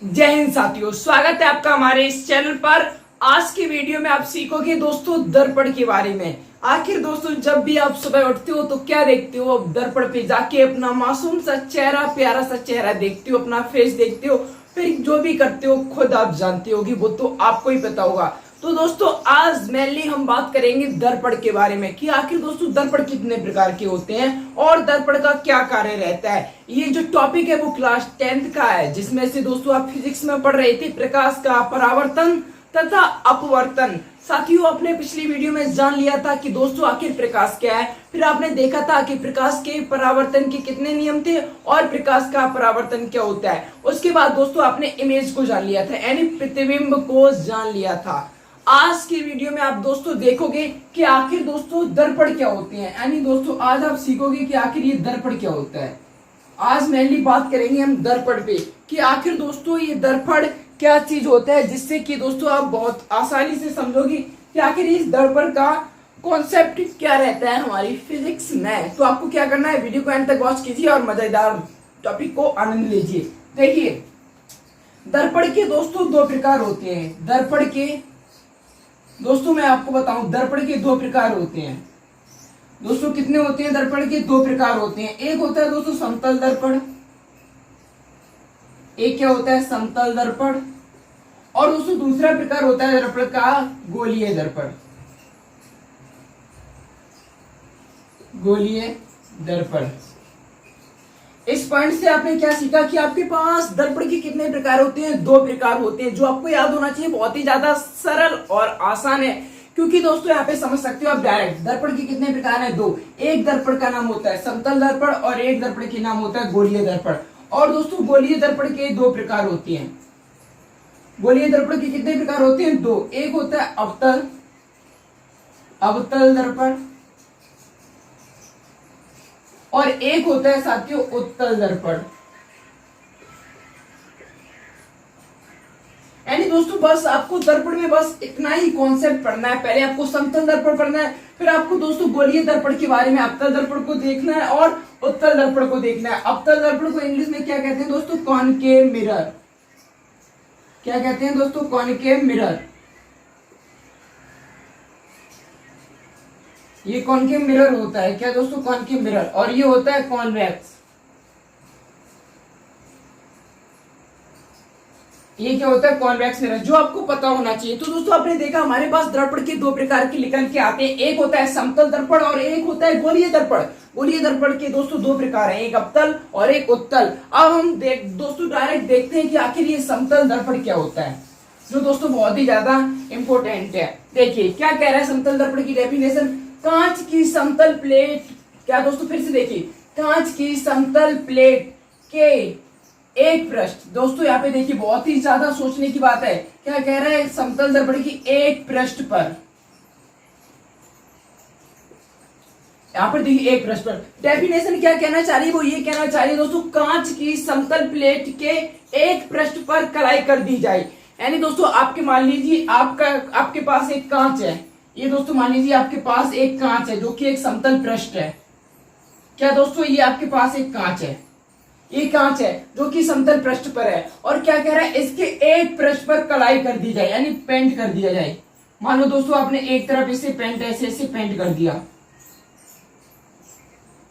जय हिंद साथियों, स्वागत है आपका हमारे इस चैनल पर। आज की वीडियो में आप सीखोगे दोस्तों दर्पण के बारे में। आखिर दोस्तों जब भी आप सुबह उठते हो तो क्या देखते हो? दर्पण पे जाके अपना मासूम सा चेहरा, प्यारा सा चेहरा देखते हो, अपना फेस देखते हो। फिर जो भी करते हो खुद आप जानते होगी, वो तो आपको ही पता होगा। तो दोस्तों आज मेनली हम बात करेंगे दर्पण के बारे में कि आखिर दोस्तों दर्पण कितने प्रकार के होते हैं और दर्पण का क्या कार्य रहता है। ये जो टॉपिक है वो क्लास 10th का है, जिसमें से दोस्तों आप फिजिक्स में पढ़ रहे थे प्रकाश का परावर्तन तथा अपवर्तन। साथियों आपने पिछली वीडियो में जान लिया था कि दोस्तों आखिर प्रकाश क्या है, फिर आपने देखा था कि प्रकाश के परावर्तन के कितने नियम थे और प्रकाश का परावर्तन क्या होता है। उसके बाद दोस्तों आपने इमेज को जान लिया था, यानी प्रतिबिंब को जान लिया था। आज की वीडियो में आप दोस्तों देखोगे कि आखिर दोस्तों दर्पण क्या होते हैं, यानी दोस्तों आज आप सीखोगे कि आखिर ये दर्पण क्या होता है। आज मेनली बात करेंगे हम दर्पण पे कि आखिर दोस्तों ये दर्पण क्या चीज होता है, जिससे कि दोस्तों आप बहुत आसानी से समझोगे कि आखिर इस दर्पण का कॉन्सेप्ट क्या रहता है हमारी फिजिक्स में। तो आपको क्या करना है, वीडियो को एंड तक वॉच कीजिए और मजेदार टॉपिक को आनंद लीजिए। देखिए दर्पण के दोस्तों दो प्रकार होते हैं। दर्पण के दोस्तों मैं आपको बताऊं, दर्पण के दो प्रकार होते हैं। दोस्तों कितने होते हैं? दर्पण के दो प्रकार होते हैं। एक होता है दोस्तों समतल दर्पण, एक क्या होता है समतल दर्पण, और दोस्तों दूसरा प्रकार होता है दर्पण का गोलीय दर्पण। गोलीय दर्पण। इस पॉइंट से आपने क्या सीखा कि आपके पास दर्पण के कितने प्रकार होते हैं? दो प्रकार होते हैं, जो आपको याद होना चाहिए। बहुत ही ज्यादा सरल और आसान है, क्योंकि दोस्तों यहाँ पे समझ सकते हो आप डायरेक्ट। दर्पण के कितने प्रकार हैं? दो। एक दर्पण का नाम होता है समतल दर्पण और एक दर्पण के नाम होता है गोलीय दर्पण। और दोस्तों गोलीय दर्पण के दो प्रकार होते हैं। गोलीय दर्पण के कितने प्रकार होते हैं? दो। एक होता है अवतल, अवतल दर्पण, और एक होता है साथियों उत्तल दर्पण। यानी दोस्तों बस आपको दर्पण में बस इतना ही कॉन्सेप्ट पढ़ना है। पहले आपको समतल दर्पण पढ़ना है, फिर आपको दोस्तों गोलीय दर्पण के बारे में अवतल दर्पण को देखना है और उत्तल दर्पण को देखना है। अवतल दर्पण को इंग्लिश में क्या कहते हैं दोस्तों? Concave mirror. क्या कहते हैं दोस्तों? Concave mirror. ये कॉनकेव मिरर होता है क्या दोस्तों? Concave mirror. और ये होता है कॉन्वेक्स। ये क्या होता है? कॉन्वेक्स मिरर, जो आपको पता होना चाहिए। तो दोस्तों आपने देखा हमारे पास दर्पण के दो प्रकार के निकल के आते हैं। एक होता है समतल दर्पण और एक होता है गोलीय दर्पण। गोलीय दर्पण के दोस्तों दो प्रकार हैं, एक अवतल और एक उत्तल। अब हम दोस्तों डायरेक्ट देखते हैं कि आखिर ये समतल दर्पण क्या होता है, जो दोस्तों बहुत ही ज्यादा इंपॉर्टेंट है। देखिए क्या कह रहा है समतल दर्पण की डेफिनेशन। कांच की समतल प्लेट, क्या दोस्तों फिर से देखिए, कांच की समतल प्लेट के एक पृष्ठ। दोस्तों यहाँ पे देखिए बहुत ही ज्यादा सोचने की बात है। क्या कह रहा है? समतल दर्पण की एक पृष्ठ पर, यहाँ पर देखिए एक पृष्ठ पर। डेफिनेशन क्या कहना चाह रही है? वो ये कहना चाह रही है दोस्तों कांच की समतल प्लेट के एक पृष्ठ पर कलाई कर दी जाए। यानी दोस्तों आपके मान लीजिए आपके पास एक कांच है। ये दोस्तों मान लीजिए आपके पास एक कांच है जो कि एक समतल पृष्ठ है। क्या दोस्तों ये आपके पास एक कांच है, ये कांच है जो कि समतल पृष्ठ पर है। और क्या कह रहा है? इसके एक पृष्ठ पर कलाई कर दी जाए, यानी पेंट कर दिया जाए। मान लो दोस्तों आपने एक तरफ इसे पेंट ऐसे पेंट कर दिया।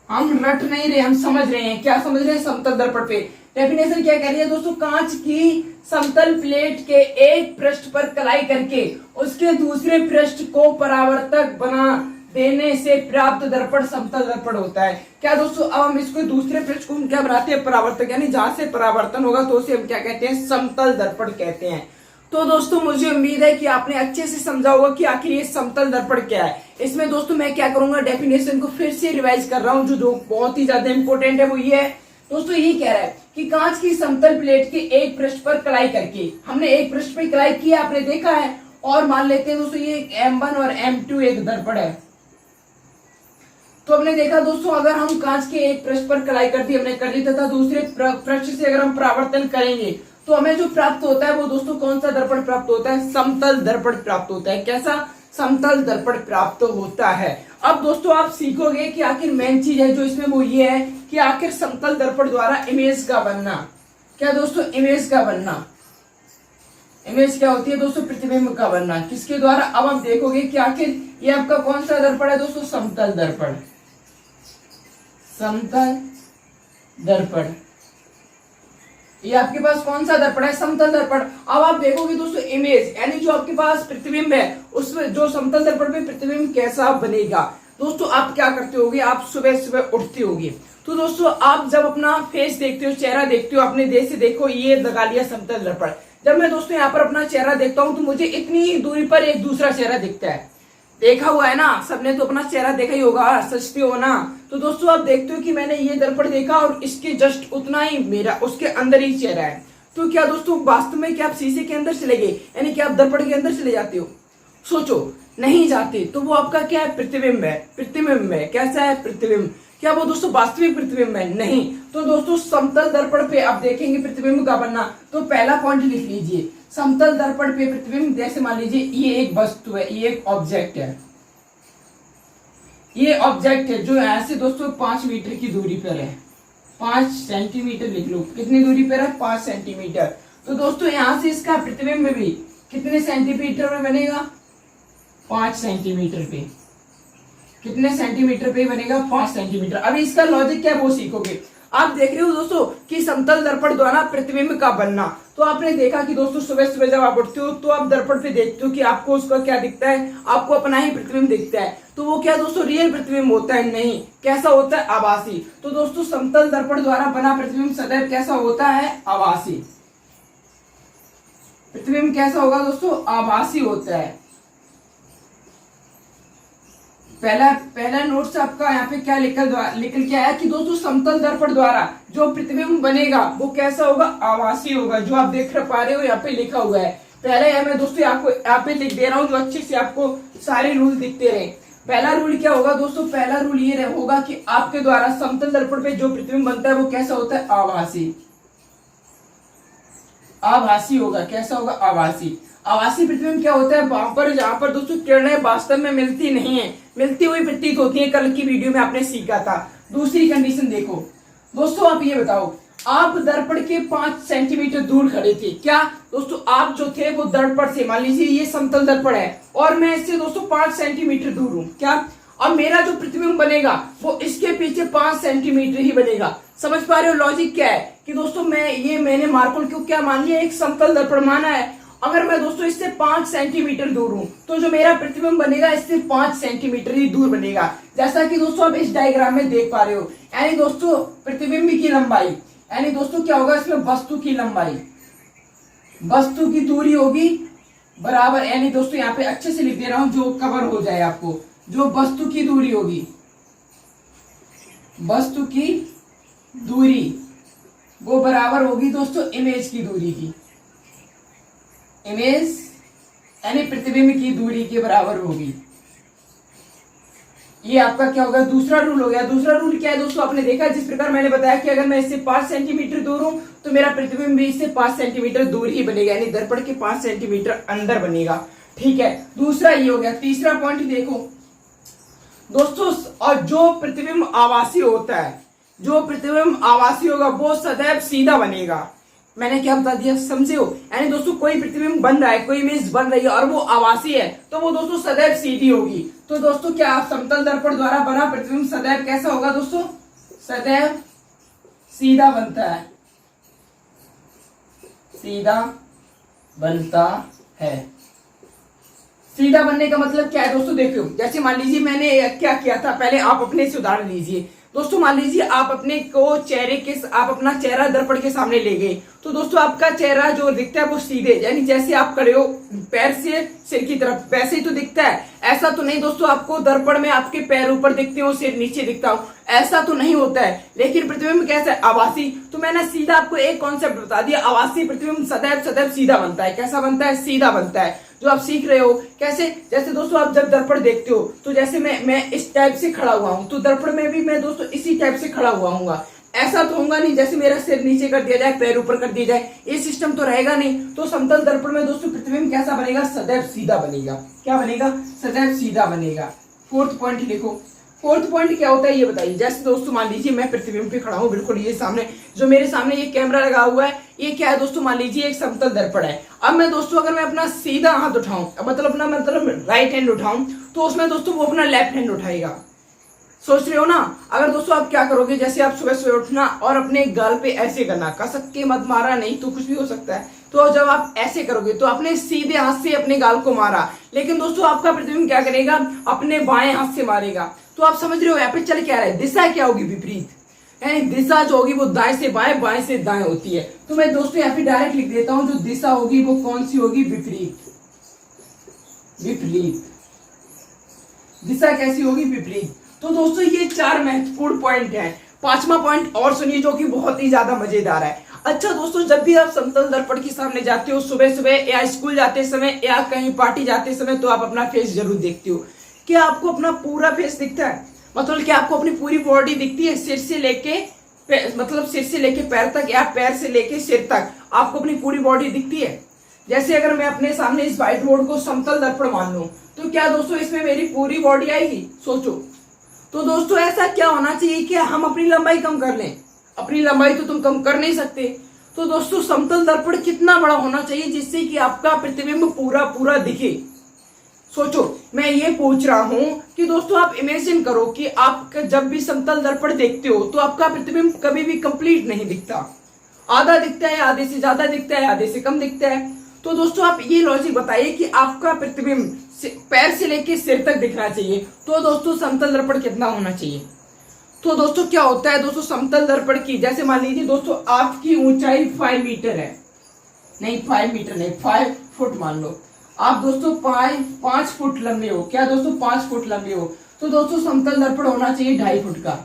हम रट नहीं रहे, हम समझ रहे हैं। क्या समझ रहे हैं? समतल दर्पण पे डेफिनेशन क्या कह रही है दोस्तों? कांच की समतल प्लेट के एक पृष्ठ पर कलाई करके उसके दूसरे पृष्ठ को परावर्तक बना देने से प्राप्त दर्पण समतल दर्पण होता है। क्या दोस्तों अब हम इसको दूसरे पृष्ठ को हम क्या बनाते हैं? परावर्तक, यानी जहां से परावर्तन होगा तो उसे हम क्या कहते हैं? समतल दर्पण कहते हैं। तो दोस्तों मुझे उम्मीद है कि आपने अच्छे से समझा होगा कि आखिर ये समतल दर्पण क्या है। इसमें दोस्तों मैं क्या करूंगा, डेफिनेशन को फिर से रिवाइज कर रहा हूं, जो बहुत ही ज्यादा इंपॉर्टेंट है। वो ये है दोस्तों, ये कह रहा है कि कांच की समतल प्लेट के एक पृष्ठ पर कलाई करके, हमने एक पृष्ठ पर कलाई किया, आपने देखा है। और मान लेते हैं दोस्तों ये M1 और M2 एक दर्पण है। तो हमने देखा दोस्तों अगर हम कांच के एक पृष्ठ पर कलाई कर दी, हमने कर ली, तथा दूसरे पृष्ठ से अगर हम परावर्तन करेंगे तो हमें जो प्राप्त होता है वो दोस्तों कौन सा दर्पण प्राप्त होता है? समतल दर्पण प्राप्त होता है। कैसा? समतल दर्पण प्राप्त होता है। अब दोस्तों आप सीखोगे कि आखिर मेन चीज है जो इसमें वो ये है कि आखिर समतल दर्पण द्वारा इमेज का बनना। क्या दोस्तों? इमेज का बनना। इमेज क्या होती है दोस्तों? प्रतिबिंब का बनना। किसके द्वारा? अब आप देखोगे कि आखिर ये आपका कौन सा दर्पण है दोस्तों? समतल दर्पण। समतल दर्पण, ये आपके पास कौन सा दर्पण है? समतल दर्पण। अब आप देखोगे दोस्तों इमेज, यानी जो आपके पास प्रतिबिंब है उसमें जो समतल दर्पण में प्रतिबिंब कैसा बनेगा। दोस्तों आप क्या करते होगे? आप सुबह सुबह उठते होगे, तो दोस्तों आप जब अपना फेस देखते हो, चेहरा देखते हो, अपने देह से देखो, ये लगा लिया समतल दर्पण। जब मैं दोस्तों यहाँ पर अपना चेहरा देखता हूँ तो मुझे इतनी दूरी पर एक दूसरा चेहरा दिखता है। देखा हुआ है ना, सबने तो अपना चेहरा देखा ही होगा, सचते हो ना। तो दोस्तों आप देखते हो कि मैंने ये दर्पण देखा और इसके जस्ट उतना ही मेरा उसके अंदर ही चेहरा है। तो क्या दोस्तों वास्तव में क्या आप शीशे के अंदर चले गए, यानी कि आप दर्पण के अंदर चले जाते हो? सोचो, नहीं जाते। तो वो आपका क्या है? प्रतिबिंब है। प्रतिबिंब है, कैसा है? प्रतिबिंब। क्या वो दोस्तों वास्तविक प्रतिबिंब है? नहीं। तो दोस्तों समतल दर्पण पे आप देखेंगे प्रतिबिंब का बनना, तो पहला पॉइंट लिख लीजिए, समतल दर्पण पे प्रतिबिंब। जैसे मान लीजिए ये एक वस्तु है, ये एक ऑब्जेक्ट है, ये ऑब्जेक्ट है जो यहाँ से दोस्तों 5 मीटर की दूरी पर है। 5 सेंटीमीटर लिख लो, कितनी दूरी पर है? 5 सेंटीमीटर। तो दोस्तों यहाँ से इसका प्रतिबिंब भी कितने सेंटीमीटर में बनेगा? 5 सेंटीमीटर पे। कितने सेंटीमीटर पे बनेगा? 5 सेंटीमीटर। अभी इसका लॉजिक क्या है वो सीखोगे। आप देख रहे हो दोस्तों कि समतल दर्पण द्वारा प्रतिबिंब का बनना। तो आपने देखा कि दोस्तों सुबह सुबह जब आप उठते हो तो आप दर्पण पे देखते हो कि आपको उसका क्या दिखता है? आपको अपना ही प्रतिबिंब दिखता है। तो वो क्या दोस्तों रियल प्रतिबिंब होता है? नहीं। कैसा होता है? आभासी। तो दोस्तों समतल दर्पण द्वारा बना प्रतिबिंब सदैव कैसा होता है? आभासी। प्रतिबिंब कैसा होगा दोस्तों? आभासी होता है। पहला नोट्स आपका यहाँ पे क्या निकल के आया कि दोस्तों समतल दर्पण द्वारा जो प्रतिबिंब बनेगा वो कैसा होगा? आभासी होगा। जो आप देख पा रहे हो यहाँ पे लिखा हुआ है। पहले मैं दोस्तों आपको यहाँ पे लिख दे रहा हूँ जो अच्छे से आपको सारे रूल दिखते रहे। पहला रूल क्या होगा दोस्तों? पहला रूल ये होगा कि आपके द्वारा समतल दर्पण पे जो प्रतिबिंब बनता है वो कैसा होता है? आभासी। आभासी होगा। कैसा होगा? आभासी। आभासी प्रतिबिंब क्या होता है? वहां पर जहां पर दोस्तों किरणें वास्तव में मिलती नहीं है, मिलती हुई प्रतीत होती है। कल की वीडियो में आपने सीखा था। दूसरी कंडीशन देखो दोस्तों, आप ये बताओ, आप दर्पण के 5 सेंटीमीटर दूर खड़े थे। क्या दोस्तों आप जो थे वो दर्पण से, मान लीजिए ये समतल दर्पण है और मैं इससे दोस्तों 5 सेंटीमीटर दूर हूं। क्या? अब मेरा जो प्रतिबिंब बनेगा वो इसके पीछे 5 सेंटीमीटर ही बनेगा। समझ पा रहे हो लॉजिक क्या है? कि दोस्तों मैंने मार्बल को क्या मान लिया? एक समतल दर्पण माना है। अगर मैं दोस्तों इससे 5 सेंटीमीटर दूर हूं तो जो मेरा प्रतिबिंब बनेगा इससे 5 सेंटीमीटर ही दूर बनेगा। जैसा कि दोस्तों आप इस डायग्राम में देख पा रहे हो। यानी दोस्तों प्रतिबिंब की लंबाई, यानी दोस्तों क्या होगा इसमें? वस्तु की लंबाई, वस्तु की दूरी होगी बराबर, यानी दोस्तों यहाँ पे अच्छे से लिख दे रहा हूं जो कवर हो जाए आपको। जो वस्तु की दूरी होगी, वस्तु की दूरी वो बराबर होगी दोस्तों इमेज की दूरी की। इमेज यानी प्रतिबिंब की दूरी के बराबर होगी। ये आपका क्या होगा? दूसरा रूल हो गया। दूसरा रूल क्या है दोस्तों? आपने देखा जिस प्रकार मैंने बताया कि अगर मैं इससे 5 सेंटीमीटर दूर हूं तो मेरा प्रतिबिंब भी इससे 5 सेंटीमीटर दूर ही बनेगा, यानी दर्पण के 5 सेंटीमीटर अंदर बनेगा। ठीक है, दूसरा ये हो गया। तीसरा पॉइंट देखो दोस्तों, और जो प्रतिबिंब आभासी होता है, जो प्रतिबिंब आभासी होगा वो सदैव सीधा बनेगा। मैंने क्या बता दिया? समझे हो? यानी दोस्तों कोई प्रतिबिंब बन रहा है, कोई इमेज बन रही है और वो आभासी है तो वो दोस्तों सदैव सीधी होगी। तो दोस्तों क्या आप समतल दर्पण द्वारा बना प्रतिबिंब सदैव कैसा होगा दोस्तों? सदैव सीधा बनता है, सीधा बनता है। सीधा बनने का मतलब क्या है दोस्तों? देखो जैसे मान लीजिए मैंने क्या किया था, पहले आप अपने से उदाहरण लीजिए। दोस्तों मान लीजिए आप अपना चेहरा दर्पण के सामने ले गए तो दोस्तों आपका चेहरा जो दिखता है वो सीधे, यानी जैसे आप खड़े हो पैर से सिर की तरफ वैसे ही तो दिखता है। ऐसा तो नहीं दोस्तों आपको दर्पण में आपके पैर ऊपर दिखते हो, सिर नीचे दिखता हो, ऐसा तो नहीं होता है। लेकिन प्रतिबिंब कैसा है? आभासी। तो मैंने सीधा आपको एक कॉन्सेप्ट बता दिया, आभासी प्रतिबिंब सदैव सीधा बनता है। कैसा बनता है? सीधा बनता है। जो आप सीख रहे हो कैसे? जैसे दोस्तों आप जब दर्पण देखते हो तो जैसे मैं इस टाइप से खड़ा हुआ हूं तो दर्पण में भी मैं दोस्तों इसी टाइप से खड़ा हुआ हूँगा। ऐसा तो होगा नहीं जैसे मेरा सिर नीचे कर दिया जाए, पैर ऊपर कर दिया जाए, ये सिस्टम तो रहेगा नहीं। तो समतल दर्पण में दोस्तों प्रतिबिंब कैसा बनेगा? सदैव सीधा बनेगा। क्या बनेगा? सदैव सीधा बनेगा। फोर्थ पॉइंट लिखो। फोर्थ पॉइंट क्या होता है ये बताइए। जैसे दोस्तों मान लीजिए मैं प्रतिबिंब पे खड़ा हूँ, बिल्कुल ये सामने जो मेरे सामने ये कैमरा लगा हुआ है, ये क्या है दोस्तों, मान लीजिए एक समतल दर्पण है। अब मैं दोस्तों अगर मैं अपना सीधा हाथ उठाऊं, मतलब राइट हैंड उठाऊं, तो उसमें दोस्तों वो अपना लेफ्ट हैंड उठाएगा। सोच रहे हो ना। अगर दोस्तों आप क्या करोगे, जैसे आप सुबह सुबह उठना और अपने गाल पे ऐसे करना, कसक के मत मारा, नहीं तो कुछ भी हो सकता है। तो जब आप ऐसे करोगे तो आपने सीधे हाथ से अपने गाल को मारा, लेकिन दोस्तों आपका प्रतिबिंब क्या करेगा, अपने बाएं हाथ से मारेगा। तो आप समझ रहे हो यहाँ पे चल क्या रहा है, दिशा क्या होगी, विपरीत। यानी दिशा जो होगी वो दाएं से बाएं, बाएं से दाएं होती है। तो मैं दोस्तों यहाँ पे डायरेक्ट लिख देता हूं, जो दिशा होगी वो कौन सी होगी, विपरीत। विपरीत दिशा कैसी होगी, विपरीत। तो दोस्तों ये 4 महत्वपूर्ण पॉइंट हैं। 5वां पॉइंट और सुनिए, जो कि बहुत ही ज्यादा मजेदार है। अच्छा दोस्तों, जब भी आप समतल दर्पण के सामने जाते हो, सुबह सुबह या स्कूल जाते समय या कहीं पार्टी जाते समय, तो आप अपना फेस जरूर देखते हो। क्या आपको अपना पूरा फेस दिखता है, मतलब क्या आपको अपनी पूरी बॉडी दिखती है, सिर से लेके पैर तक, या पैर से लेके सिर तक आपको अपनी पूरी बॉडी दिखती है। जैसे अगर मैं अपने सामने इस व्हाइट बोर्ड को समतल दर्पण मान लूं, तो क्या दोस्तों इसमें मेरी पूरी बॉडी आएगी, सोचो। तो दोस्तों ऐसा क्या होना चाहिए कि हम अपनी लंबाई कम कर लें। अपनी लंबाई तो तुम कम कर नहीं सकते। तो दोस्तों समतल दर्पण कितना बड़ा होना चाहिए जिससे कि आपका प्रतिबिंब पूरा पूरा दिखे। सोचो, मैं ये पूछ रहा हूं कि दोस्तों आप इमेजिन करो कि आप जब भी समतल दर्पण देखते हो तो आपका प्रतिबिंब कभी भी कंप्लीट नहीं दिखता, आधा दिखता है, आधे से ज्यादा दिखता है, आधे से कम दिखता है। तो दोस्तों आप ये लॉजिक बताइए कि आपका प्रतिबिंब पैर से लेके सिर तक दिखना चाहिए, तो दोस्तों समतल दर्पण कितना होना चाहिए। तो दोस्तों क्या होता है दोस्तों, समतल दर्पण की, जैसे मान लीजिए दोस्तों आपकी ऊंचाई 5 मीटर है, नहीं 5 मीटर नहीं 5 फुट मान लो। आप दोस्तों 5 फुट लंबे हो, क्या दोस्तों 5 फुट लंबे हो, तो दोस्तों समतल दर्पण होना चाहिए 2.5 फुट का।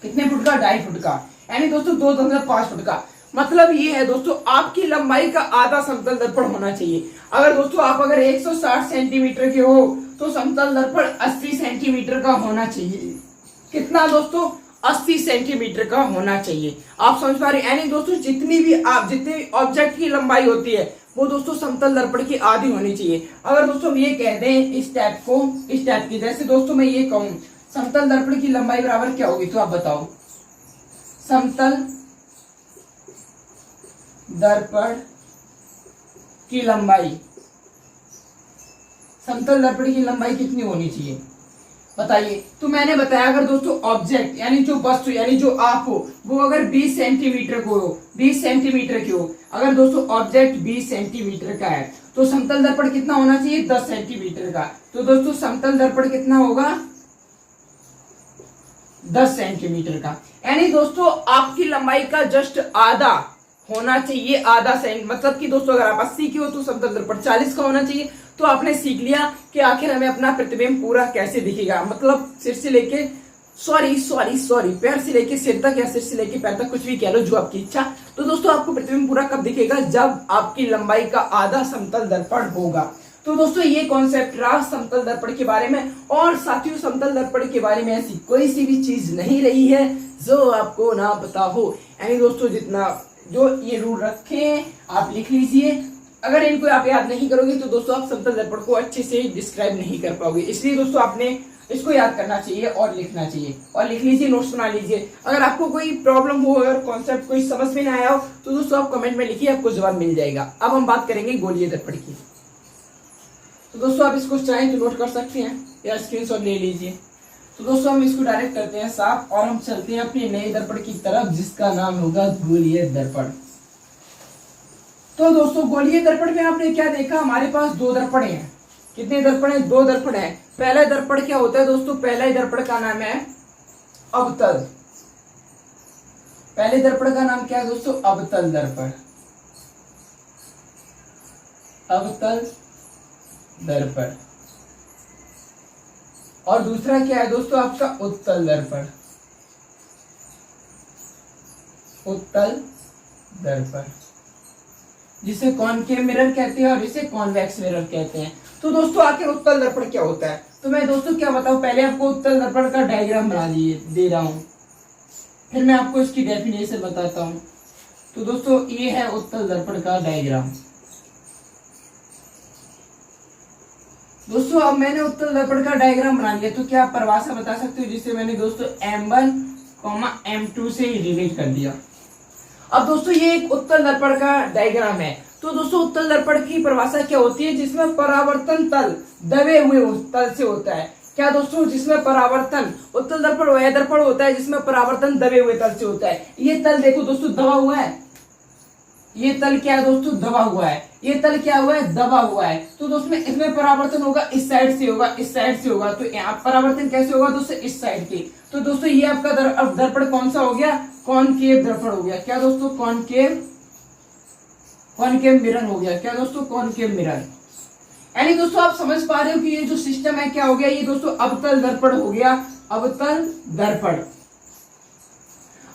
कितने फुट का, 2.5 फुट का, यानी दोस्तों 2.5 फुट का। मतलब ये है दोस्तों आपकी लंबाई का आधा समतल दर्पण होना चाहिए। अगर दोस्तों आप अगर 160 सेंटीमीटर के हो तो समतल दर्पण 80 सेंटीमीटर का होना चाहिए। कितना दोस्तों, 80 सेंटीमीटर का होना चाहिए। आप समझ पा रहे, यानी दोस्तों जितनी ऑब्जेक्ट की लंबाई होती है वो दोस्तों समतल दर्पण की आधी होनी चाहिए। अगर दोस्तों हम ये कह दें इस टाइप की, जैसे दोस्तों मैं ये कहूं समतल दर्पण की लंबाई बराबर क्या होगी, तो आप बताओ। समतल दर्पण की लंबाई, समतल दर्पण की लंबाई कितनी होनी चाहिए बताइए। तो मैंने बताया अगर दोस्तों ऑब्जेक्ट यानी जो वस्तु यानी जो आप हो वो अगर 20 सेंटीमीटर को हो, 20 सेंटीमीटर की हो, अगर दोस्तों ऑब्जेक्ट 20 सेंटीमीटर का है तो समतल दर्पण कितना होना चाहिए, 10 सेंटीमीटर का। तो दोस्तों समतल दर्पण कितना होगा, 10 सेंटीमीटर का। यानी दोस्तों आपकी लंबाई का जस्ट आधा होना चाहिए, आधा सेंट, मतलब कि दोस्तों अगर आप 80 की हो तो समतल दर्पण 40 का होना चाहिए। तो आपने सीख लिया कि आखिर हमें अपना प्रतिबिंब पूरा कैसे दिखेगा, मतलब सिर से लेके पैर से लेके सिर तक, या सिर से लेके पैर तक, कुछ भी कह लो, जो आपकी इच्छा। तो दोस्तों आपको प्रतिबिंब पूरा कब दिखेगा, जब आपकी लंबाई का आधा समतल दर्पण होगा। तो दोस्तों ये कॉन्सेप्ट रहा समतल दर्पण के बारे में। और साथियों समतल दर्पण के बारे में ऐसी कोई सी भी चीज नहीं रही है जो आपको ना पता हो। यानी दोस्तों जितना जो ये रूल रखे हैं आप लिख लीजिए। अगर इनको आप याद नहीं करोगे तो दोस्तों आप समतल दर्पण को अच्छे से डिस्क्राइब नहीं कर पाओगे। इसलिए दोस्तों आपने इसको याद करना चाहिए और लिखना चाहिए, और लिख लीजिए, नोट्स बना लीजिए। अगर आपको कोई प्रॉब्लम हो, अगर कॉन्सेप्ट कोई समझ में ना आया हो तो दोस्तों आप कमेंट में लिखिए, आपको जवाब मिल जाएगा। अब हम बात करेंगे गोलीय दर्पण की। तो दोस्तों आप इसको चाहें तो नोट कर सकते हैं या स्क्रीनशॉट ले लीजिए। तो दोस्तों हम इसको डायरेक्ट करते हैं साफ और हम चलते हैं अपने नए दर्पण की तरफ जिसका नाम होगा गोलीय दर्पण। तो दोस्तों गोलीय दर्पण में आपने क्या देखा, हमारे पास 2 दर्पण हैं। कितने दर्पण हैं, 2 दर्पण हैं। पहला दर्पण क्या होता है दोस्तों, पहला दर्पण का नाम है अवतल। पहले दर्पण का नाम क्या है दोस्तों, अवतल दर्पण, अवतल दर्पण। और दूसरा क्या है दोस्तों आपका उत्तल दर्पण, उत्तल दर्पण, जिसे कॉनकेव मिरर कहते हैं और इसे कॉन्वेक्स मिरर कहते हैं। तो दोस्तों आखिर उत्तल दर्पण क्या होता है, तो मैं दोस्तों क्या बताऊं, पहले आपको उत्तल दर्पण का डायग्राम बना दे रहा हूं, फिर मैं आपको इसकी डेफिनेशन बताता हूं। तो दोस्तों ये है उत्तल दर्पण का डायग्राम, दोस्तों अब मैंने उत्तल दर्पण का डायग्राम बना लिया, तो क्या आप परिभाषा बता सकते हो जिससे मैंने दोस्तों M1, M2 से रिलेट कर दिया। अब दोस्तों ये एक उत्तल दर्पण का डायग्राम है। तो दोस्तों उत्तल दर्पण की परिभाषा क्या होती है? जिसमें परावर्तन तल दबे हुए तल से होता है। क्या दोस्तों? जिसमें परावर्तन, उत्तल दर्पण वह दर्पण होता है जिसमें परावर्तन दबे हुए तल से होता है। ये तल देखो दोस्तों दबा हुआ है, ये तल क्या है दोस्तों? दबा हुआ है। ये तल क्या हुआ है? दबा हुआ है। तो दोस्तों इसमें परावर्तन होगा इस साइड से होगा, इस साइड से होगा। तो यहाँ परावर्तन कैसे होगा दोस्तों? इस साइड के। तो दोस्तों ये आपका दर्पण कौन सा हो गया? कॉनकेव दर्पण हो गया। क्या दोस्तों? कॉनकेव मिरर हो गया। क्या दोस्तों? Concave mirror. यानी दोस्तों आप समझ पा रहे हो कि ये जो सिस्टम है क्या हो गया? ये दोस्तों अवतल दर्पण हो गया। अवतल दर्पण।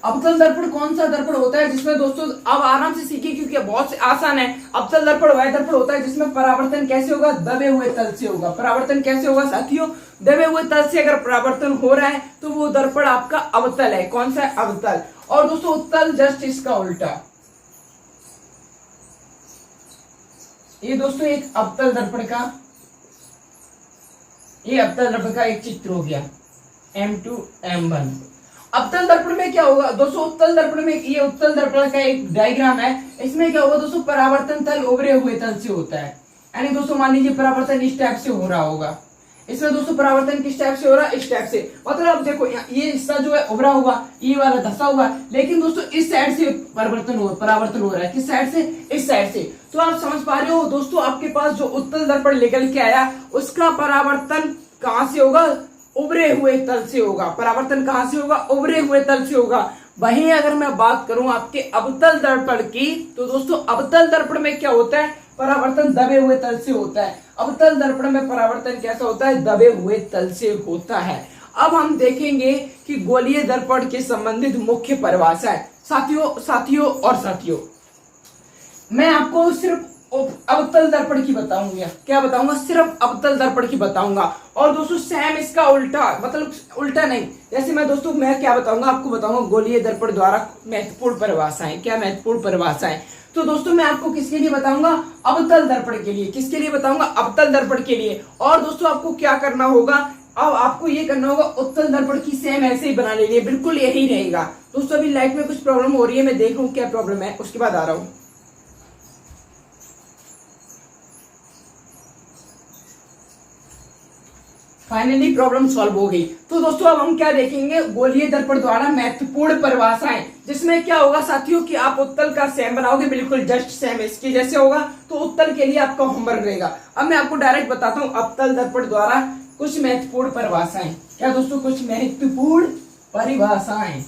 अवतल दर्पण कौन सा दर्पण होता है जिसमें दोस्तों अब आराम से सीखिए क्योंकि बहुत से आसान है। अवतल दर्पण वह दर्पण होता है जिसमें परावर्तन कैसे होगा? दबे हुए तल से होगा। परावर्तन कैसे होगा साथियों? दबे हुए तल से अगर परावर्तन हो रहा है तो वो दर्पण आपका अवतल है। कौन सा है? अवतल। और दोस्तों उत्तल जस्ट इसका उल्टा। ये दोस्तों एक अवतल दर्पण का, ये अवतल दर्पण का एक चित्र हो गया M2, M1। अवतल दर्पण में क्या होगा दोस्तों? उत्तल दर्पण में, ये उत्तल दर्पण का एक डायग्राम है। इसमें क्या होगा दोस्तों? परावर्तन तल उभरे हुए तल से होता है। यानी दोस्तों मान लीजिए परावर्तन इस टाइप से हो रहा होगा। इसमें दोस्तों परावर्तन किस टाइप से हो रहा है? इस टाइप से। मतलब देखो ये हिस्सा जो है उभरा हुआ, ये वाला धसा हुआ, लेकिन दोस्तों इस साइड से परावर्तन हो रहा है। किस साइड से? इस साइड से। तो आप समझ पा रहे हो दोस्तों आपके पास जो उत्तल दर्पण निकल के आया उसका परावर्तन कहां से होगा? उभरे हुए तल से होगा। परावर्तन कहां से होगा? उभरे हुए तल से होगा। वहीं अगर मैं बात करूं आपके अवतल दर्पण की, तो दोस्तों अवतल दर्पण में क्या होता है? परावर्तन दबे हुए तल से होता है। अवतल दर्पण में परावर्तन कैसा होता है? दबे हुए तल से होता है। अब हम देखेंगे कि गोलीय दर्पण के संबंधित मुख्य परिभाषाएं। साथियों मैं आपको सिर्फ अवतल दर्पण की बताऊंगा। क्या बताऊंगा? सिर्फ अवतल दर्पण की बताऊंगा। और दोस्तों सेम इसका उल्टा, मतलब उल्टा नहीं, जैसे मैं क्या बताऊंगा? आपको बताऊंगा गोलीय दर्पण द्वारा महत्वपूर्ण परिभाषाएं। क्या महत्वपूर्ण परिभाषाएं? तो दोस्तों मैं आपको किसके लिए बताऊंगा? अवतल दर्पण के लिए। किसके लिए बताऊंगा? अवतल दर्पण के लिए। और दोस्तों आपको क्या करना होगा? अब आपको ये करना होगा, उत्तल दर्पण की सेम ऐसे ही बना लेनी है, बिल्कुल यही रहेगा। दोस्तों अभी लाइट में कुछ प्रॉब्लम हो रही है, मैं देख रहा हूँ क्या प्रॉब्लम है, उसके बाद आ रहा हूँ। फाइनली प्रॉब्लम सॉल्व हो गई। तो दोस्तों अब हम क्या देखेंगे? गोलीय दर्पण द्वारा महत्वपूर्ण परिभाषाएं, जिसमें क्या होगा साथियों कि आप उत्तल का सेम बनाओगे, बिल्कुल जस्ट सेम इसके जैसे होगा। तो उत्तल के लिए आपका होमवर्क रहेगा। अब मैं आपको डायरेक्ट बताता हूँ अवतल दर्पण द्वारा कुछ महत्वपूर्ण परिभाषाएं। क्या दोस्तों? कुछ महत्वपूर्ण परिभाषाएं।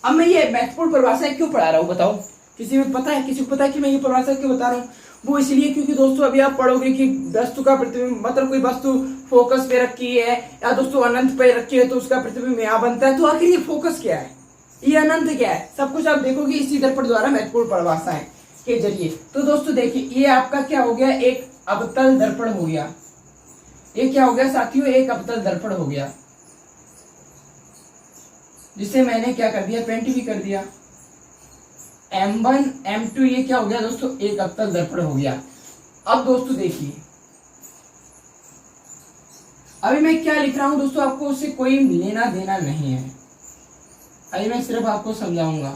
अब मैं ये महत्वपूर्ण परिभाषाएं क्यों पढ़ा रहा हूँ बताओ? किसी को पता है? किसी को पता है कि मैं ये परिभाषा क्यों बता रहा हूँ? वो इसलिए क्योंकि दोस्तों अभी आप पढ़ोगे कि वस्तु का प्रतिबिंब, मतलब कोई वस्तु फोकस पे रखी है या दोस्तों अनंत पे रखी है तो उसका प्रतिबिंब यहाँ बनता है। तो आखिर ये फोकस क्या है, ये अनंत क्या है, सब कुछ आप देखोगे इसी दर्पण द्वारा महत्वपूर्ण परिभाषाएं के जरिए। तो दोस्तों देखिए ये आपका क्या हो गया? एक अवतल दर्पण हो गया। ये क्या हो गया साथियों? एक अवतल दर्पण हो गया, जिसे मैंने क्या कर दिया? पेंट भी कर दिया। M1, M2 ये क्या हो गया दोस्तों? एक अवतल दर्पण हो गया। अब दोस्तों देखिए अभी मैं क्या लिख रहा हूं दोस्तों, आपको उससे कोई लेना देना नहीं है। अभी मैं सिर्फ आपको समझाऊंगा।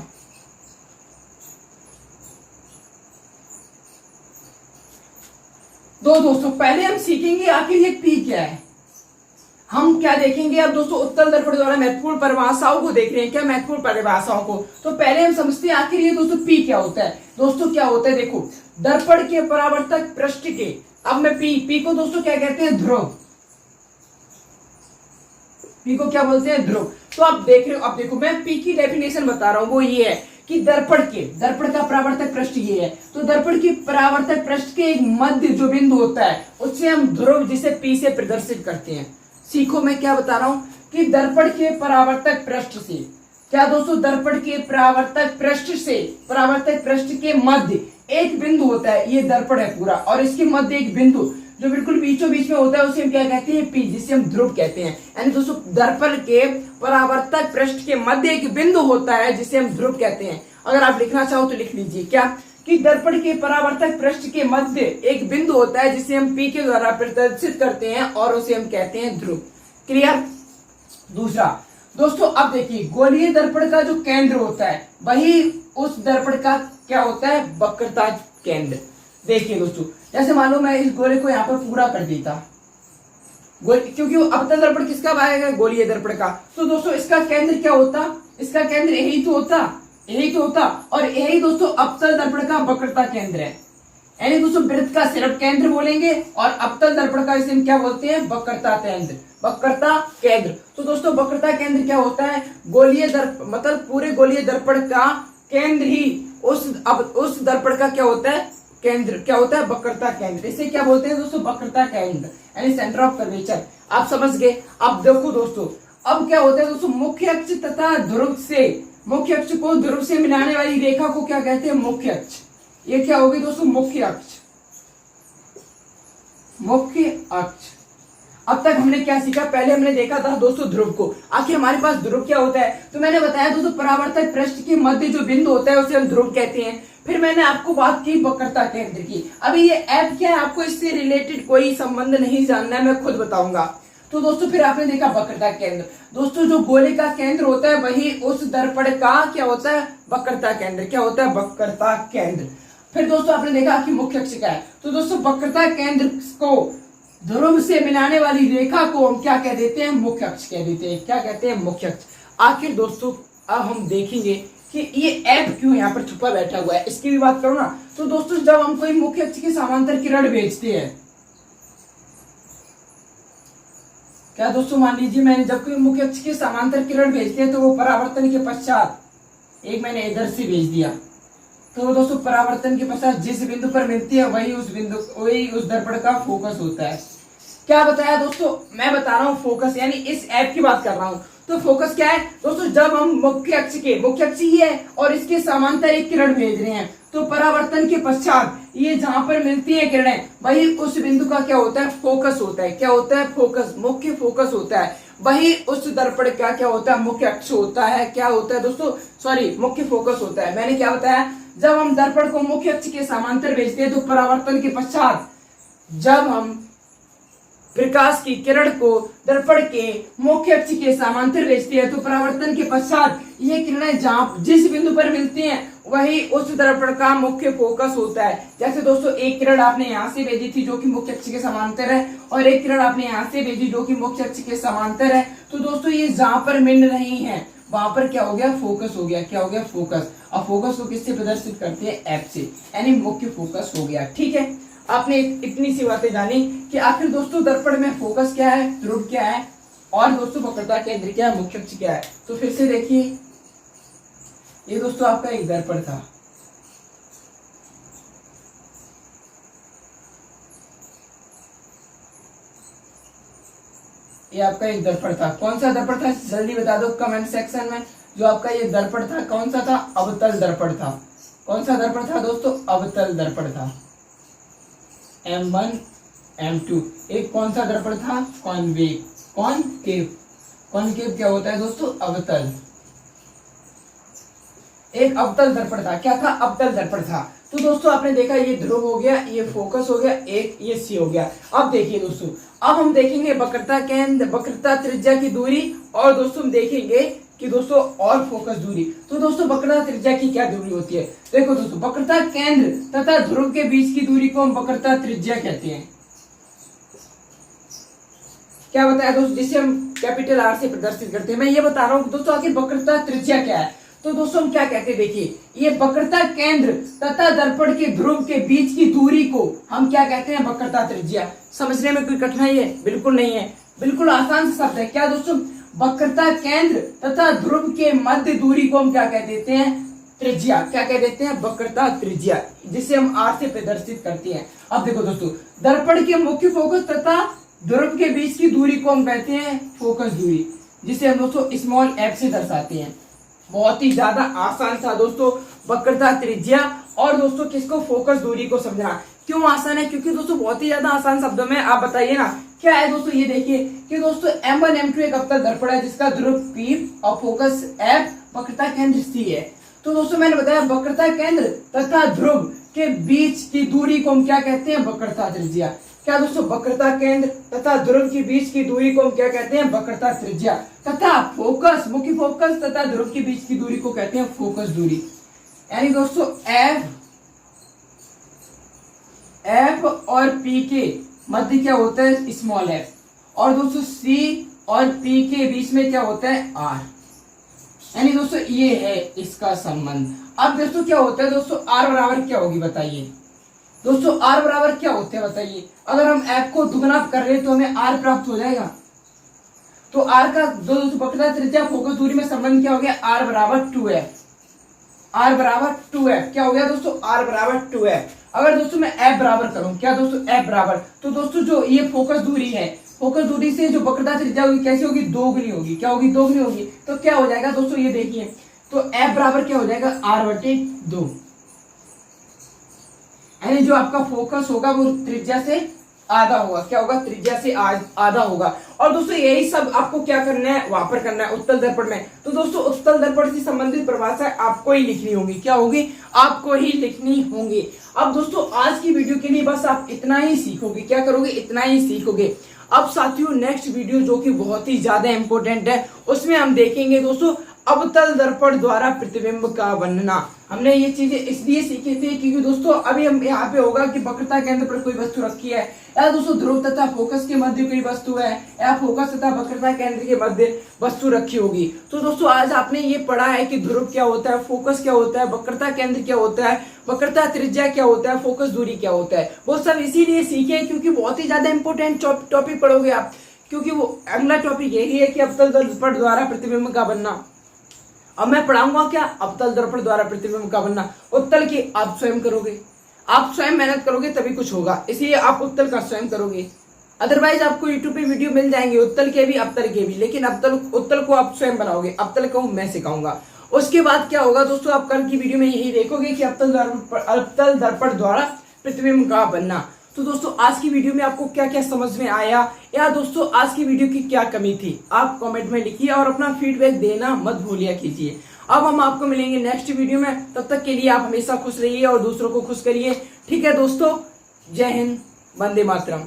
दोस्तों पहले हम सीखेंगे आखिर ये P क्या है। हम क्या देखेंगे अब दोस्तों? उत्तल दर्पण द्वारा महत्वपूर्ण परिभाषाओं को देख रहे हैं। क्या महत्वपूर्ण परिभाषाओं को? तो पहले हम समझते हैं आखिर ये दोस्तों P क्या होता है। दोस्तों क्या होता है देखो, दर्पण के परावर्तक पृष्ठ के, अब मैं P को दोस्तों क्या कहते हैं? ध्रुव। P को क्या बोलते हैं? ध्रुव। तो आप देख रहे हो, अब देखो मैं P की डेफिनेशन बता रहा हूं, वो ये है कि दर्पण का परावर्तक पृष्ठ ये है। तो दर्पण की परावर्तक पृष्ठ के एक मध्य जो बिंदु होता है उससे हम ध्रुव, जिसे P से प्रदर्शित करते हैं। सीखो मैं क्या बता रहा हूं कि दर्पण के परावर्तक पृष्ठ से, क्या दोस्तों? दर्पण के परावर्तक पृष्ठ के मध्य एक बिंदु होता है, ये दर्पण है पूरा, और इसके मध्य एक बिंदु जो बिल्कुल बीचों बीच में होता है उसे हम क्या कहते हैं? P, जिसे हम ध्रुव कहते हैं। यानी दोस्तों दर्पण के परावर्तक पृष्ठ के मध्य एक बिंदु होता है जिसे हम ध्रुव कहते हैं। अगर आप लिखना चाहो तो लिख लीजिए क्या कि दर्पण के परावर्तक पृष्ठ के मध्य एक बिंदु होता है जिसे हम P के द्वारा प्रदर्शित करते हैं और उसे हम कहते हैं ध्रुव। क्लियर। दूसरा दोस्तों, अब देखिए गोलीय दर्पण का जो केंद्र होता है वही उस दर्पण का क्या होता है, वक्रता केंद्र। देखिए दोस्तों, जैसे मान लो मैं इस गोले को यहाँ पर पूरा कर देता, क्योंकि वो अवतल दर्पण किसका आएगा, गोलीय दर्पण का। तो दोस्तों इसका केंद्र क्या होता, इसका केंद्र यही तो होता और यही दोस्तों अवतल दर्पण का वक्रता केंद्र है। यानी दोस्तों वृत्त का सिर्फ केंद्र बोलेंगे और अवतल दर्पण का इसे हम क्या बोलते हैं, वक्रता केंद्र। तो दोस्तों वक्रता केंद्र क्या होता है, गोलीय दर्पण मतलब पूरे गोलीय दर्पण का केंद्र ही उस दर्पण का क्या होता है, केंद्र क्या होता है, वक्रता केंद्र। इसे क्या बोलते हैं दोस्तों, वक्रता केंद्र यानी सेंटर ऑफ कर्वेचर। आप समझ गए। अब देखो दोस्तों, अब क्या होता है दोस्तों, मुख्य अक्ष तथा मुख्य अक्ष को ध्रुव से मिलाने वाली रेखा को क्या कहते हैं, मुख्य अक्ष। ये क्या होगी दोस्तों, मुख्य अक्ष। अब तक हमने क्या सीखा, पहले हमने देखा था दोस्तों ध्रुव को। आखिर हमारे पास ध्रुव क्या होता है, तो मैंने बताया दोस्तों परावर्तक पृष्ठ के मध्य जो बिंदु होता है उसे हम ध्रुव कहते हैं। फिर मैंने आपको बात की वक्रता केंद्र की। अभी ये ऐप क्या है, आपको इससे रिलेटेड कोई संबंध नहीं जानना है, मैं खुद बताऊंगा। तो दोस्तों फिर आपने देखा वक्रता केंद्र। दोस्तों जो गोले का केंद्र होता है वही उस दर्पण का क्या होता है, वक्रता केंद्र। क्या होता है, वक्रता केंद्र। फिर दोस्तों आपने देखा कि मुख्य अक्ष क्या है, तो दोस्तों वक्रता केंद्र को ध्रुव से मिलाने वाली रेखा को हम क्या कह देते हैं, मुख्य अक्ष कह देते हैं। क्या कहते हैं, मुख्य अक्ष। आखिर दोस्तों अब हम देखेंगे कि ये ऐप क्यों यहाँ पर छुपा बैठा हुआ है, इसकी भी बात करो ना। तो दोस्तों जब हम कोई मुख्य अक्ष के समांतर किरण भेजते हैं, क्या दोस्तों मान लीजिए मैंने जब कोई मुख्य अक्ष के समांतर किरण भेजते हैं तो वो परावर्तन के पश्चात एक मैंने इधर से भेज दिया, तो दोस्तों परावर्तन के पश्चात जिस बिंदु पर मिलती है वही उस दर्पण का फोकस होता है। क्या बताया दोस्तों, मैं बता रहा हूँ फोकस, यानी इस ऐप की बात कर रहा हूँ। तो फोकस क्या है दोस्तों, जब हम मुख्य अक्ष ही है और इसके समांतर एक किरण भेज रहे हैं, तो परावर्तन के पश्चात ये जहां पर मिलती है किरणें वही उस बिंदु का क्या होता है, फोकस होता है। क्या होता है, फोकस, मुख्य फोकस होता है। वही उस दर्पण का क्या होता है, मुख्य अक्ष होता है। क्या होता है दोस्तों, मुख्य फोकस होता है। मैंने क्या बताया, जब हम दर्पण को मुख्य अक्ष के समांतर भेजते हैं तो परावर्तन के पश्चात जब हम प्रकाश की किरण को दर्पण के मुख्य अक्ष के समांतर भेजते हैं तो परावर्तन के पश्चात ये किरणें जहां जिस बिंदु पर मिलती हैं वही उस दर्पण का मुख्य फोकस होता है। जैसे दोस्तों एक किरण आपने यहाँ से भेजी थी जो कि मुख्य अक्ष के समांतर है और एक किरण आपने यहाँ से भेजी जो कि मुख्य अक्ष के समांतर है। तो दोस्तों ये जहां पर मिल रही हैं वहां पर क्या हो गया, फोकस हो गया। क्या हो गया, फोकस। और फोकस को किससे प्रदर्शित करते हैं, एफ से, यानी मुख्य फोकस हो गया। ठीक है, आपने इतनी सी बातें जानी कि आखिर दोस्तों दर्पण में फोकस क्या है, ध्रुव क्या है और दोस्तों वक्रता केंद्र क्या है, मुख्य अक्ष क्या है। तो फिर से देखिए, ये दोस्तों आपका एक दर्पण था, ये आपका एक दर्पण था। कौन सा दर्पण था, जल्दी बता दो कमेंट सेक्शन में। जो आपका ये दर्पण था कौन सा था, अवतल दर्पण था। कौन सा दर्पण था दोस्तों, अवतल दर्पण था। M1 M2। एक कौन सा दर्पण था, कॉनकेव क्या होता है दोस्तों, अवतल। एक अवतल दर्पण था। क्या था, अवतल दर्पण था। तो दोस्तों आपने देखा ये ध्रुव हो गया, ये फोकस हो गया, एक ये सी हो गया। अब देखिए दोस्तों, अब हम देखेंगे वक्रता केंद्र, वक्रता त्रिज्या की दूरी और दोस्तों हम देखेंगे कि दोस्तों और फोकस दूरी। तो दोस्तों वक्रता त्रिज्या की क्या दूरी होती है, देखो दोस्तों वक्रता केंद्र तथा ध्रुव के बीच की दूरी को हम वक्रता त्रिज्या कहते हैं। क्या बताया दोस्तों, जिसे हम कैपिटल आर से प्रदर्शित करते हैं। मैं ये बता रहा हूँ दोस्तों आखिर वक्रता त्रिज्या क्या है। तो दोस्तों हम क्या कहते हैं, देखिए ये वक्रता केंद्र तथा दर्पण के ध्रुव के बीच की दूरी को हम क्या कहते हैं, वक्रता त्रिज्या। समझने में कोई कठिनाई है, बिल्कुल नहीं है, बिल्कुल आसान सा शब्द है। क्या दोस्तों, वक्रता केंद्र तथा ध्रुव के मध्य दूरी को हम क्या कह देते हैं, त्रिज्या। क्या कह देते हैं, वक्रता त्रिज्या, जिसे हम आर से प्रदर्शित करते हैं। अब देखो दोस्तों, दर्पण के मुख्य फोकस तथा ध्रुव के बीच की दूरी को हम कहते हैं फोकस दूरी, जिसे हम दोस्तों स्मॉल एफ से दर्शाते हैं। बहुत ही ज्यादा आसान था दोस्तों वक्रता त्रिज्या और दोस्तों किसको, फोकस दूरी को समझना। क्यों आसान है, क्योंकि दोस्तों बहुत ही ज्यादा आसान शब्दों में आप बताइए ना क्या है दोस्तों। ये देखिए कि दोस्तों M1 M2 एक अवतल दर्पण है जिसका ध्रुव P और फोकस F, वक्रता केंद्र C है। तो दोस्तों मैंने बताया वक्रता केंद्र तथा ध्रुव के बीच की दूरी को हम क्या कहते हैं, वक्रता त्रिज्या। क्या दोस्तों, वक्रता केंद्र तथा ध्रुव के बीच की दूरी को हम क्या कहते हैं, वक्रता त्रिज्या। तथा फोकस, मुख्य फोकस तथा ध्रुव के बीच की दूरी को कहते हैं फोकस दूरी। यानी दोस्तों एफ और पी के मध्य क्या होता है, स्मॉल एफ, और दोस्तों सी और पी के बीच में क्या होता है, आर। यानी दोस्तों ये है इसका संबंध। अब दोस्तों क्या होता है दोस्तों, आर बराबर क्या होगी बताइए दोस्तों, आर बराबर क्या होते हैं बताइए। अगर हम एफ को दुगना कर रहे हैं तो हमें आर प्राप्त हो जाएगा। तो आर का दोस्तों वक्रता त्रिज्या फोकस दूरी में संबंध क्या हो गया, आर बराबर 2f। आर बराबर 2f क्या हो गया दोस्तों, आर बराबर 2f। अगर दोस्तों मैं एफ बराबर करूं, क्या दोस्तों एफ बराबर, तो दोस्तों जो ये फोकस दूरी है, फोकस दूरी से जो वक्रता त्रिज्या होगी कैसे होगी, दोगुनी होगी। क्या होगी, दोगुनी होगी। तो क्या हो जाएगा दोस्तों, ये देखिए, तो एफ बराबर क्या हो जाएगा, r/2। यानी जो आपका फोकस होगा वो त्रिज्या से आधा होगा। क्या होगा, त्रिज्या से आधा होगा। और दोस्तों यही सब आपको क्या करना है, वहां पर करना है उत्तल दर्पण में। तो दोस्तों उत्तल दर्पण से संबंधित परिभाषा आपको ही लिखनी होगी। क्या होगी, आपको ही लिखनी होंगी। अब दोस्तों आज की वीडियो के लिए बस आप इतना ही सीखोगे। क्या करोगे, इतना ही सीखोगे। अब साथियों नेक्स्ट वीडियो जो कि बहुत ही ज्यादा इंपॉर्टेंट है, उसमें हम देखेंगे दोस्तों अवतल दर्पण द्वारा प्रतिबिंब का बनना। हमने ये चीजें इसलिए सीखी थी क्योंकि दोस्तों अभी हम यहाँ पे होगा कि वक्रता केंद्र पर कोई वस्तु रखी है, या दोस्तों ध्रुव तथा फोकस के मध्य कोई वस्तु है, या फोकस तथा वक्रता केंद्र के मध्य वस्तु रखी होगी। तो दोस्तों आज आपने ये पढ़ा है कि ध्रुव क्या होता है, फोकस क्या होता है, वक्रता केंद्र क्या होता है, वक्रता त्रिज्या क्या होता है, फोकस दूरी क्या होता है। वो सब इसीलिए सीखे क्योंकि बहुत ही ज्यादा इंपॉर्टेंट टॉपिक पढ़ोगे आप, क्योंकि वो अगला टॉपिक यही है कि अवतल दर्पण द्वारा प्रतिबिंब का बनना। अब मैं पढ़ाऊंगा क्या, अवतल दर्पण द्वारा प्रतिबिंब का बनना। उत्तल की आप स्वयं करोगे, आप स्वयं मेहनत करोगे तभी कुछ होगा, इसलिए आप उत्तल का स्वयं करोगे। अदरवाइज आपको यूट्यूब पे वीडियो मिल जाएंगे उत्तल के भी अवतल के भी, लेकिन उत्तल को आप स्वयं बनाओगे, अवतल को मैं सिखाऊंगा। उसके बाद क्या होगा दोस्तों, आप कल की वीडियो में यही देखोगे कि अवतल दर्पण द्वारा प्रतिबिंब का बनना। तो दोस्तों आज की वीडियो में आपको क्या क्या समझ में आया, या दोस्तों आज की वीडियो की क्या कमी थी, आप कमेंट में लिखिए और अपना फीडबैक देना मत भूलिया कीजिए। अब हम आपको मिलेंगे नेक्स्ट वीडियो में, तब तक के लिए आप हमेशा खुश रहिए और दूसरों को खुश करिए। ठीक है दोस्तों, जय हिंद, वंदे मातरम।